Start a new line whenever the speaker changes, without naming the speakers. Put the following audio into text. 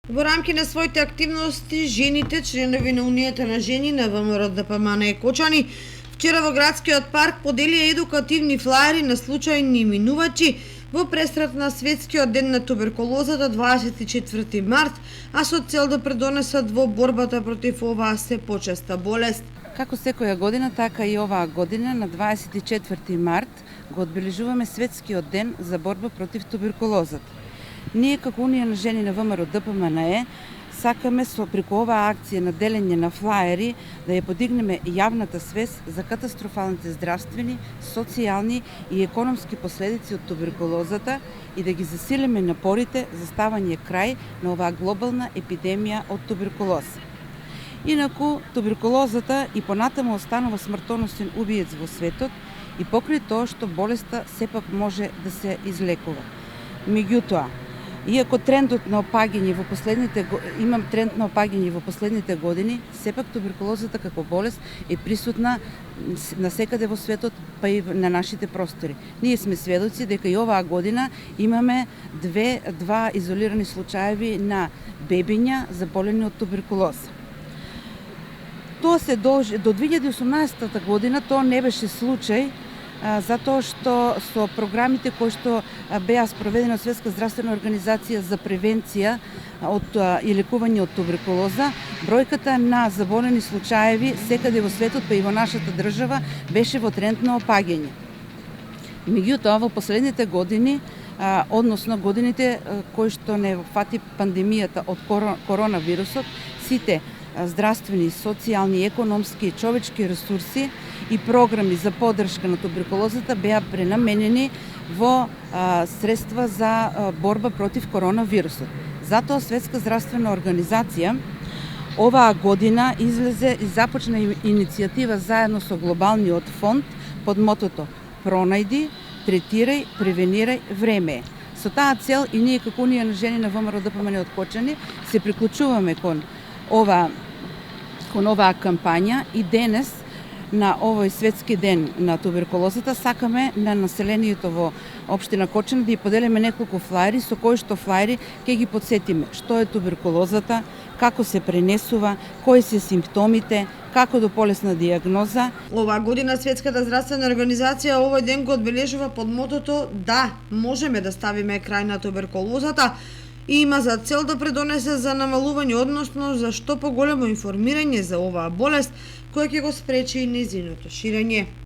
Во рамки на своите активности, жените, членови на Унијата на жени на ВМРО ДПМНЕ Кочани, вчера во градскиот парк поделија едукативни флаери на случајни минувачи во пресрет на Светскиот ден на туберкулозата 24 март, а со цел да предонесат во борбата против оваа се почеста болест.
Како секоја година, така и оваа година на 24 март го одбележуваме Светскиот ден за борба против туберкулозата. Ние како Унија на жени на ВМРО ДПМНЕ сакаме преку оваа акција на делење на флаери да ја подигнеме јавната свест за катастрофалните здравствени, социјални и економски последици од туберкулозата и да ги засилиме напорите за ставање крај на оваа глобална епидемија од туберкулоза. Инаку, туберкулозата и понатаму останува смртоносен убиец во светот и покрај тоа што болеста сепак може да се излекува. Меѓутоа, иако трендот на опаѓање во последните години, сепак туберкулозата како болест е присутна насекаде во светот, па и на нашите простори. Ние сме сведоци дека и оваа година имаме два изолирани случаеви на бебиња заболени од туберкулоза. Тоа се должи до 2018 година, тоа не беше случај, затоа што со програмите кои што беа спроведени од Светска здравствена организација за превенција и лекување од туберкулоза, бројката на заболени случаеви секаде во светот, па и во нашата држава, беше во тренд на опаѓање. Меѓутоа, во последните години, односно годините кои што не фати пандемијата од коронавирусот, сите здравствени, социјални, економски и човечки ресурси и програми за поддршка на туберкулозата беа пренаменени во средства за борба против коронавирусот. Затоа Светска здравствена организација оваа година излезе и започна иницијатива заедно со глобалниот фонд под мотото "Пронајди, третирај, превенирај, време е". Со таа цел и ние како Унија на жени на ВМРО ДПМНЕ Кочани се приклучуваме кон оваа кампања и денес на овој светски ден на туберкулозата сакаме на населението во општина Кочани да ја поделиме неколку флаери со кои што флаери ќе ги подсетиме што е туберкулозата, како се пренесува, кои се симптомите, како до полесна дијагноза.
Оваа година Светската здравствена организација овој ден го одбележува под мотото "Да, можеме да ставиме крај на туберкулозата" и има за цел да предонесе за намалување, односно за што поголемо информирање за оваа болест, која ќе го спречи и нејзиното ширење.